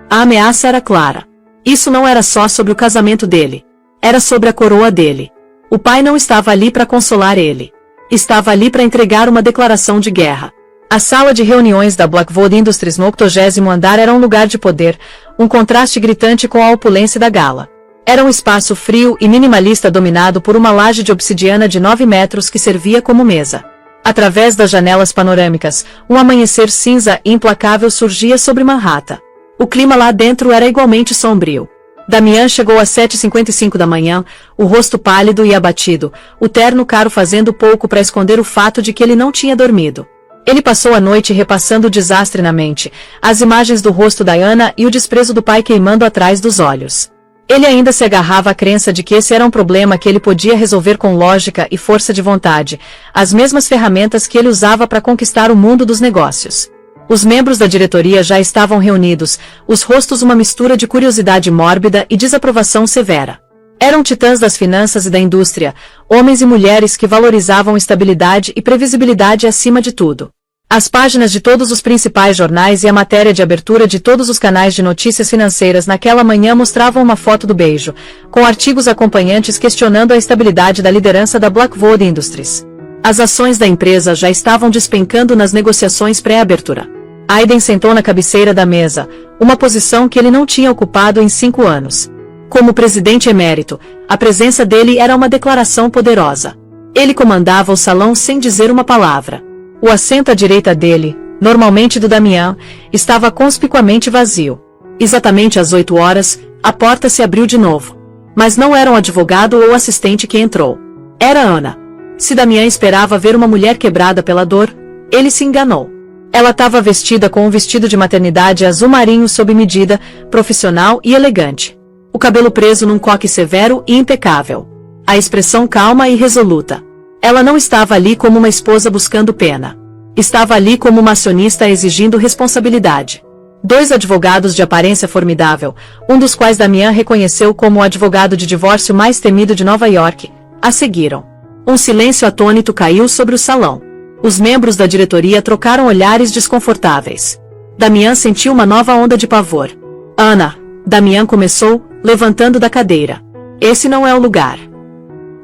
A ameaça era clara. Isso não era só sobre o casamento dele. Era sobre a coroa dele. O pai não estava ali para consolar ele. Estava ali para entregar uma declaração de guerra. A sala de reuniões da Blackwood Industries no 80º andar era um lugar de poder, um contraste gritante com a opulência da gala. Era um espaço frio e minimalista dominado por uma laje de obsidiana de 9 metros que servia como mesa. Através das janelas panorâmicas, um amanhecer cinza e implacável surgia sobre Manhattan. O clima lá dentro era igualmente sombrio. Damian chegou às 7h55 da manhã, o rosto pálido e abatido, o terno caro fazendo pouco para esconder o fato de que ele não tinha dormido. Ele passou a noite repassando o desastre na mente, as imagens do rosto da Ana e o desprezo do pai queimando atrás dos olhos. Ele ainda se agarrava à crença de que esse era um problema que ele podia resolver com lógica e força de vontade, as mesmas ferramentas que ele usava para conquistar o mundo dos negócios. Os membros da diretoria já estavam reunidos, os rostos uma mistura de curiosidade mórbida e desaprovação severa. Eram titãs das finanças e da indústria, homens e mulheres que valorizavam estabilidade e previsibilidade acima de tudo. As páginas de todos os principais jornais e a matéria de abertura de todos os canais de notícias financeiras naquela manhã mostravam uma foto do beijo, com artigos acompanhantes questionando a estabilidade da liderança da Blackwood Industries. As ações da empresa já estavam despencando nas negociações pré-abertura. Aiden sentou na cabeceira da mesa, uma posição que ele não tinha ocupado em 5 anos. Como presidente emérito, a presença dele era uma declaração poderosa. Ele comandava o salão sem dizer uma palavra. O assento à direita dele, normalmente do Damian, estava conspicuamente vazio. Exatamente às 8 horas, a porta se abriu de novo. Mas não era um advogado ou assistente que entrou. Era Ana. Se Damian esperava ver uma mulher quebrada pela dor, ele se enganou. Ela estava vestida com um vestido de maternidade azul marinho sob medida, profissional e elegante. O cabelo preso num coque severo e impecável. A expressão calma e resoluta. Ela não estava ali como uma esposa buscando pena. Estava ali como uma acionista exigindo responsabilidade. 2 advogados de aparência formidável, um dos quais Damian reconheceu como o advogado de divórcio mais temido de Nova York, a seguiram. Um silêncio atônito caiu sobre o salão. Os membros da diretoria trocaram olhares desconfortáveis. Damian sentiu uma nova onda de pavor. Ana, Damian começou, levantando da cadeira. Esse não é o lugar.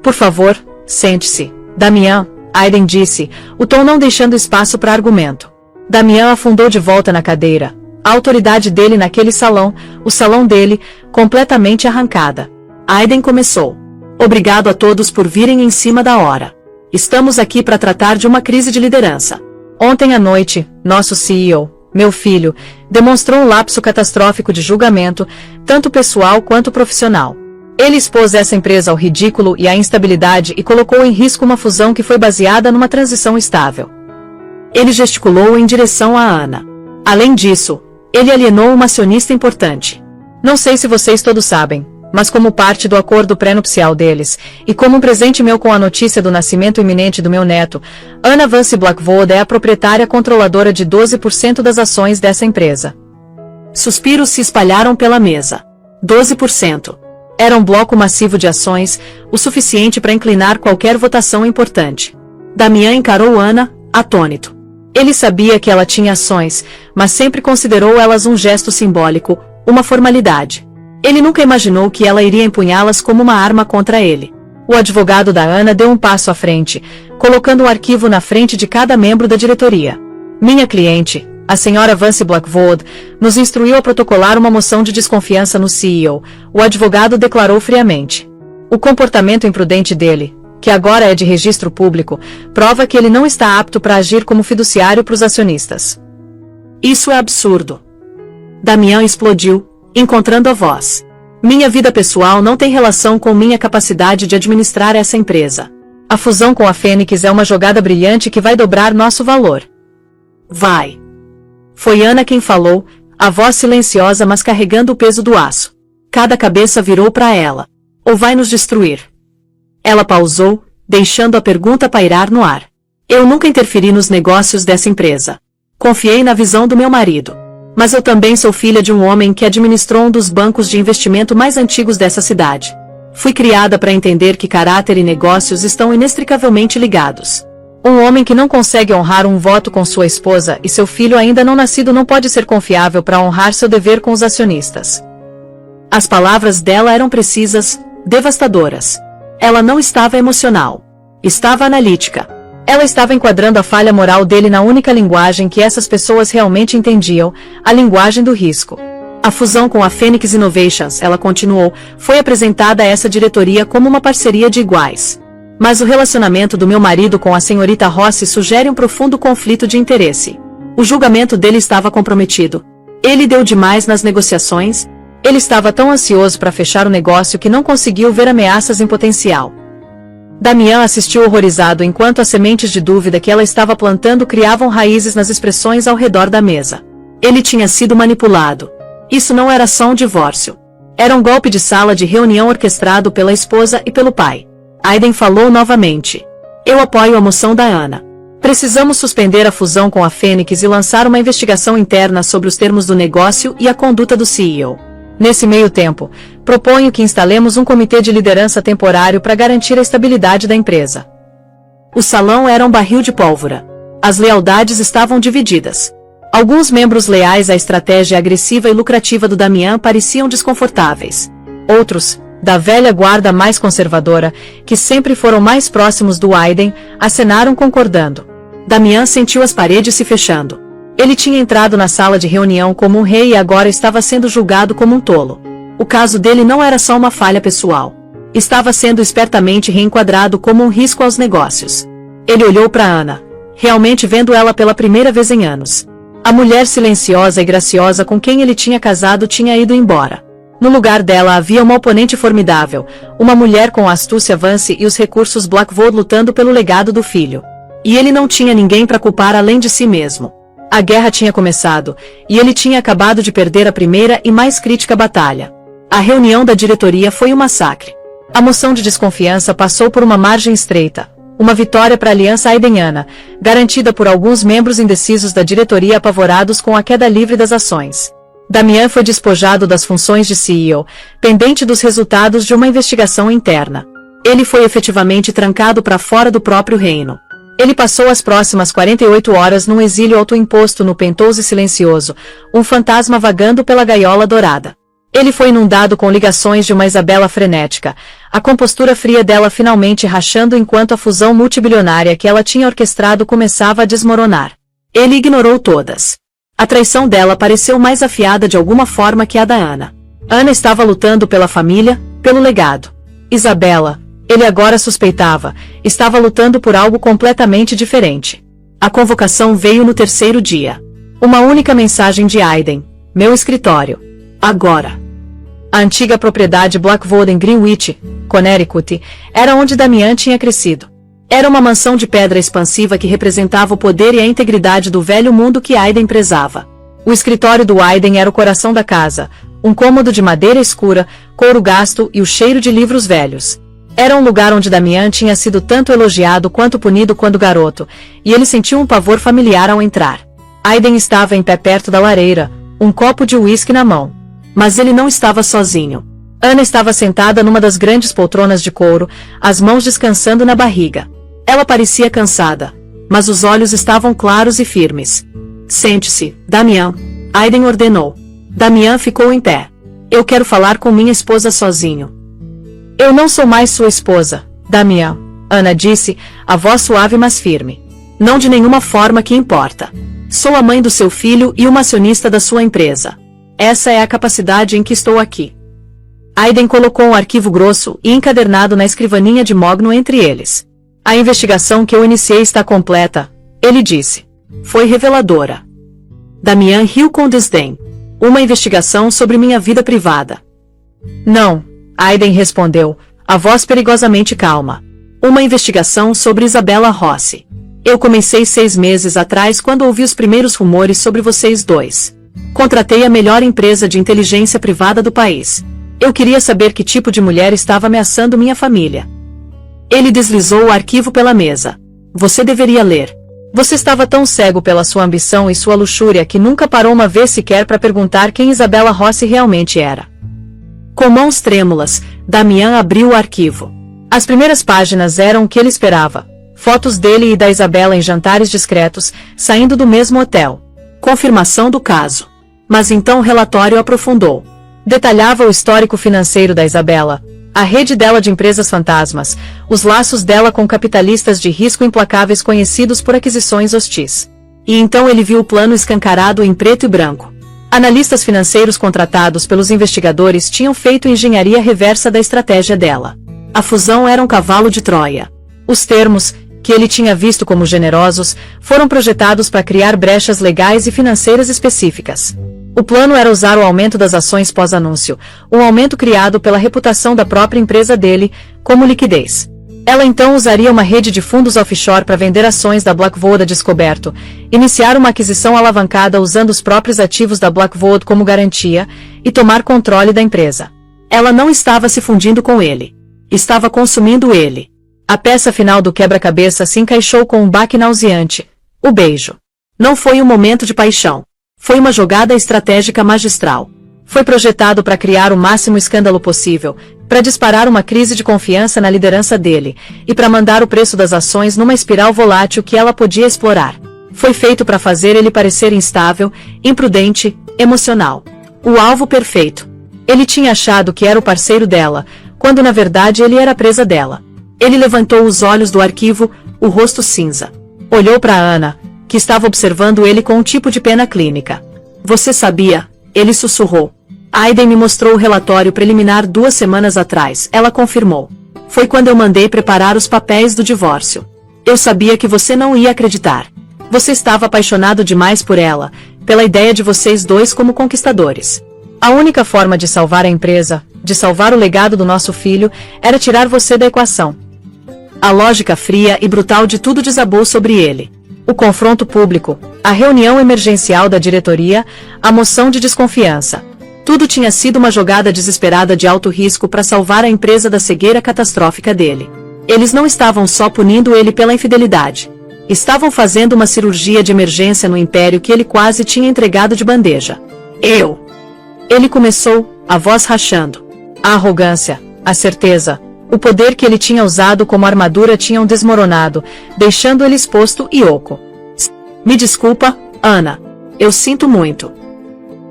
Por favor, sente-se. Damian, Aiden disse, o tom não deixando espaço para argumento. Damian afundou de volta na cadeira. A autoridade dele naquele salão, o salão dele, completamente arrancada. Aiden começou. Obrigado a todos por virem em cima da hora. Estamos aqui para tratar de uma crise de liderança. Ontem à noite, nosso CEO, meu filho, demonstrou um lapso catastrófico de julgamento, tanto pessoal quanto profissional. Ele expôs essa empresa ao ridículo e à instabilidade e colocou em risco uma fusão que foi baseada numa transição estável. Ele gesticulou em direção a Ana. Além disso, ele alienou uma acionista importante. Não sei se vocês todos sabem, mas como parte do acordo pré-nupcial deles, e como um presente meu com a notícia do nascimento iminente do meu neto, Ana Vance Blackwood é a proprietária controladora de 12% das ações dessa empresa. Suspiros se espalharam pela mesa. 12%. Era um bloco massivo de ações, o suficiente para inclinar qualquer votação importante. Damian encarou Ana, atônito. Ele sabia que ela tinha ações, mas sempre considerou elas um gesto simbólico, uma formalidade. Ele nunca imaginou que ela iria empunhá-las como uma arma contra ele. O advogado da Ana deu um passo à frente, colocando um arquivo na frente de cada membro da diretoria. Minha cliente, a senhora Vance Blackwood, nos instruiu a protocolar uma moção de desconfiança no CEO, o advogado declarou friamente. O comportamento imprudente dele, que agora é de registro público, prova que ele não está apto para agir como fiduciário para os acionistas. Isso é absurdo. Damian explodiu, encontrando a voz. Minha vida pessoal não tem relação com minha capacidade de administrar essa empresa. A fusão com a Fênix é uma jogada brilhante que vai dobrar nosso valor. Vai. Foi Ana quem falou, a voz silenciosa mas carregando o peso do aço. Cada cabeça virou para ela. Ou vai nos destruir? Ela pausou, deixando a pergunta pairar no ar. Eu nunca interferi nos negócios dessa empresa. Confiei na visão do meu marido. Mas eu também sou filha de um homem que administrou um dos bancos de investimento mais antigos dessa cidade. Fui criada para entender que caráter e negócios estão inextricavelmente ligados. Um homem que não consegue honrar um voto com sua esposa e seu filho ainda não nascido não pode ser confiável para honrar seu dever com os acionistas. As palavras dela eram precisas, devastadoras. Ela não estava emocional. Estava analítica. Ela estava enquadrando a falha moral dele na única linguagem que essas pessoas realmente entendiam, a linguagem do risco. A fusão com a Phoenix Innovations, ela continuou, foi apresentada a essa diretoria como uma parceria de iguais. Mas o relacionamento do meu marido com a senhorita Rossi sugere um profundo conflito de interesse. O julgamento dele estava comprometido. Ele deu demais nas negociações. Ele estava tão ansioso para fechar o negócio que não conseguiu ver ameaças em potencial. Damian assistiu horrorizado enquanto as sementes de dúvida que ela estava plantando criavam raízes nas expressões ao redor da mesa. Ele tinha sido manipulado. Isso não era só um divórcio. Era um golpe de sala de reunião orquestrado pela esposa e pelo pai. Aiden falou novamente. Eu apoio a moção da Ana. Precisamos suspender a fusão com a Fênix e lançar uma investigação interna sobre os termos do negócio e a conduta do CEO. Nesse meio tempo, proponho que instalemos um comitê de liderança temporário para garantir a estabilidade da empresa. O salão era um barril de pólvora. As lealdades estavam divididas. Alguns membros leais à estratégia agressiva e lucrativa do Damian pareciam desconfortáveis. Outros, da velha guarda mais conservadora, que sempre foram mais próximos do Aiden, acenaram concordando. Damian sentiu as paredes se fechando. Ele tinha entrado na sala de reunião como um rei e agora estava sendo julgado como um tolo. O caso dele não era só uma falha pessoal. Estava sendo espertamente reenquadrado como um risco aos negócios. Ele olhou para Ana, realmente vendo ela pela primeira vez em anos. A mulher silenciosa e graciosa com quem ele tinha casado tinha ido embora. No lugar dela havia uma oponente formidável, uma mulher com a astúcia Vance e os recursos Blackwood lutando pelo legado do filho. E ele não tinha ninguém para culpar além de si mesmo. A guerra tinha começado, e ele tinha acabado de perder a primeira e mais crítica batalha. A reunião da diretoria foi um massacre. A moção de desconfiança passou por uma margem estreita, uma vitória para a aliança aideniana, garantida por alguns membros indecisos da diretoria apavorados com a queda livre das ações. Damian foi despojado das funções de CEO, pendente dos resultados de uma investigação interna. Ele foi efetivamente trancado para fora do próprio reino. Ele passou as próximas 48 horas num exílio autoimposto no Penthouse silencioso, um fantasma vagando pela gaiola dourada. Ele foi inundado com ligações de uma Isabela frenética, a compostura fria dela finalmente rachando enquanto a fusão multibilionária que ela tinha orquestrado começava a desmoronar. Ele ignorou todas. A traição dela pareceu mais afiada de alguma forma que a da Ana. Ana estava lutando pela família, pelo legado. Isabela, ele agora suspeitava, estava lutando por algo completamente diferente. A convocação veio no terceiro dia. Uma única mensagem de Aiden. Meu escritório. Agora. A antiga propriedade Blackwood em Greenwich, Connecticut, era onde Damian tinha crescido. Era uma mansão de pedra expansiva que representava o poder e a integridade do velho mundo que Aiden prezava. O escritório do Aiden era o coração da casa, um cômodo de madeira escura, couro gasto e o cheiro de livros velhos. Era um lugar onde Damian tinha sido tanto elogiado quanto punido quando garoto, e ele sentiu um pavor familiar ao entrar. Aiden estava em pé perto da lareira, um copo de uísque na mão. Mas ele não estava sozinho. Ana estava sentada numa das grandes poltronas de couro, as mãos descansando na barriga. Ela parecia cansada, mas os olhos estavam claros e firmes. Sente-se, Damian. Aiden ordenou. Damian ficou em pé. Eu quero falar com minha esposa sozinho. Eu não sou mais sua esposa, Damian, Ana disse, a voz suave mas firme. Não de nenhuma forma que importa. Sou a mãe do seu filho e uma acionista da sua empresa. Essa é a capacidade em que estou aqui. Aiden colocou um arquivo grosso e encadernado na escrivaninha de mogno entre eles. A investigação que eu iniciei está completa, ele disse. Foi reveladora. Damian riu com desdém. Uma investigação sobre minha vida privada. Não, Aiden respondeu, a voz perigosamente calma. Uma investigação sobre Isabella Rossi. Eu comecei 6 meses atrás quando ouvi os primeiros rumores sobre vocês dois. Contratei a melhor empresa de inteligência privada do país. Eu queria saber que tipo de mulher estava ameaçando minha família. Ele deslizou o arquivo pela mesa. Você deveria ler. Você estava tão cego pela sua ambição e sua luxúria que nunca parou uma vez sequer para perguntar quem Isabella Rossi realmente era. Com mãos trêmulas, Damian abriu o arquivo. As primeiras páginas eram o que ele esperava. Fotos dele e da Isabella em jantares discretos, saindo do mesmo hotel. Confirmação do caso. Mas então o relatório aprofundou. Detalhava o histórico financeiro da Isabella, a rede dela de empresas fantasmas, os laços dela com capitalistas de risco implacáveis conhecidos por aquisições hostis. E então ele viu o plano escancarado em preto e branco. Analistas financeiros contratados pelos investigadores tinham feito engenharia reversa da estratégia dela. A fusão era um cavalo de Troia. Os termos, que ele tinha visto como generosos, foram projetados para criar brechas legais e financeiras específicas. O plano era usar o aumento das ações pós-anúncio, um aumento criado pela reputação da própria empresa dele, como liquidez. Ela então usaria uma rede de fundos offshore para vender ações da Blackwood a descoberto, iniciar uma aquisição alavancada usando os próprios ativos da Blackwood como garantia, e tomar controle da empresa. Ela não estava se fundindo com ele. Estava consumindo ele. A peça final do quebra-cabeça se encaixou com um baque nauseante. O beijo. Não foi um momento de paixão. Foi uma jogada estratégica magistral. Foi projetado para criar o máximo escândalo possível, para disparar uma crise de confiança na liderança dele, e para mandar o preço das ações numa espiral volátil que ela podia explorar. Foi feito para fazer ele parecer instável, imprudente, emocional. O alvo perfeito. Ele tinha achado que era o parceiro dela, quando na verdade ele era a presa dela. Ele levantou os olhos do arquivo, o rosto cinza. Olhou para Ana, que estava observando ele com um tipo de pena clínica. Você sabia? Ele sussurrou. Aiden me mostrou o relatório preliminar 2 semanas atrás, ela confirmou. Foi quando eu mandei preparar os papéis do divórcio. Eu sabia que você não ia acreditar. Você estava apaixonado demais por ela, pela ideia de vocês dois como conquistadores. A única forma de salvar a empresa, de salvar o legado do nosso filho, era tirar você da equação. A lógica fria e brutal de tudo desabou sobre ele. O confronto público, a reunião emergencial da diretoria, a moção de desconfiança. Tudo tinha sido uma jogada desesperada de alto risco para salvar a empresa da cegueira catastrófica dele. Eles não estavam só punindo ele pela infidelidade. Estavam fazendo uma cirurgia de emergência no império que ele quase tinha entregado de bandeja. Ele começou, a voz rachando. A arrogância, a certeza, o poder que ele tinha usado como armadura tinham desmoronado, deixando ele exposto e oco. Me desculpa, Ana. Eu sinto muito.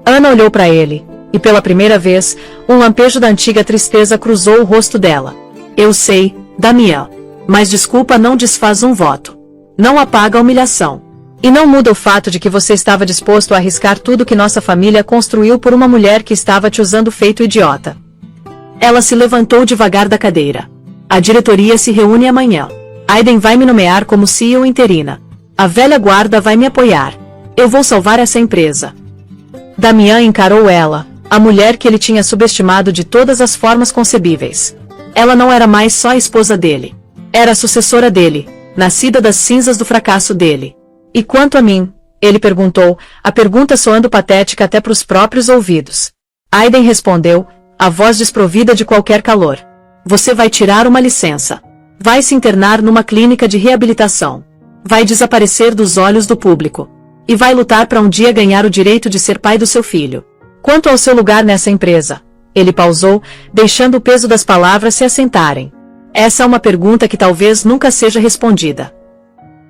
Ana olhou para ele, e pela primeira vez, um lampejo da antiga tristeza cruzou o rosto dela. Eu sei, Damian. Mas desculpa não desfaz um voto. Não apaga a humilhação. E não muda o fato de que você estava disposto a arriscar tudo que nossa família construiu por uma mulher que estava te usando feito idiota. Ela se levantou devagar da cadeira. A diretoria se reúne amanhã. Aiden vai me nomear como CEO interina. A velha guarda vai me apoiar. Eu vou salvar essa empresa. Damian encarou ela, a mulher que ele tinha subestimado de todas as formas concebíveis. Ela não era mais só a esposa dele. Era a sucessora dele, nascida das cinzas do fracasso dele. E quanto a mim? Ele perguntou, a pergunta soando patética até para os próprios ouvidos. Aiden respondeu, a voz desprovida de qualquer calor. Você vai tirar uma licença. Vai se internar numa clínica de reabilitação. Vai desaparecer dos olhos do público. E vai lutar para um dia ganhar o direito de ser pai do seu filho. Quanto ao seu lugar nessa empresa? Ele pausou, deixando o peso das palavras se assentarem. Essa é uma pergunta que talvez nunca seja respondida.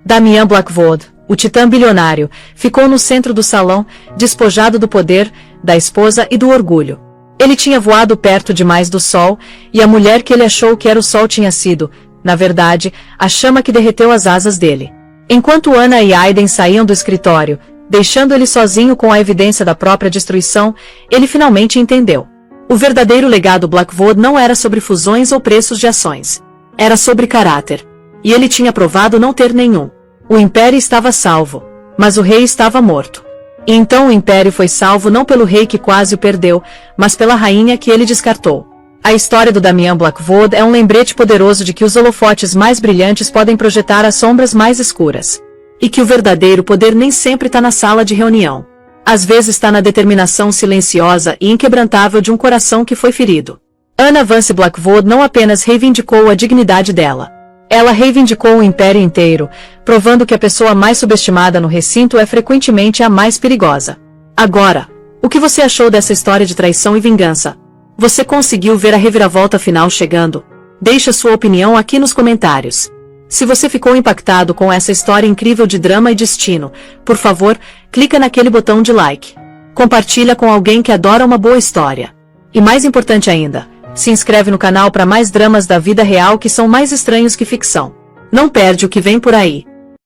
Damian Blackwood, o titã bilionário, ficou no centro do salão, despojado do poder, da esposa e do orgulho. Ele tinha voado perto demais do sol, e a mulher que ele achou que era o sol tinha sido, na verdade, a chama que derreteu as asas dele. Enquanto Anna e Aiden saíam do escritório, deixando ele sozinho com a evidência da própria destruição, ele finalmente entendeu. O verdadeiro legado Blackwood não era sobre fusões ou preços de ações. Era sobre caráter. E ele tinha provado não ter nenhum. O império estava salvo, mas o rei estava morto. E então o império foi salvo não pelo rei que quase o perdeu, mas pela rainha que ele descartou. A história do Damian Blackwood é um lembrete poderoso de que os holofotes mais brilhantes podem projetar as sombras mais escuras. E que o verdadeiro poder nem sempre está na sala de reunião. Às vezes está na determinação silenciosa e inquebrantável de um coração que foi ferido. Anna Vance Blackwood não apenas reivindicou a dignidade dela. Ela reivindicou o império inteiro, provando que a pessoa mais subestimada no recinto é frequentemente a mais perigosa. Agora, o que você achou dessa história de traição e vingança? Você conseguiu ver a reviravolta final chegando? Deixe a sua opinião aqui nos comentários. Se você ficou impactado com essa história incrível de drama e destino, por favor, clica naquele botão de like. Compartilha com alguém que adora uma boa história. E mais importante ainda, se inscreve no canal para mais dramas da vida real que são mais estranhos que ficção. Não perde o que vem por aí.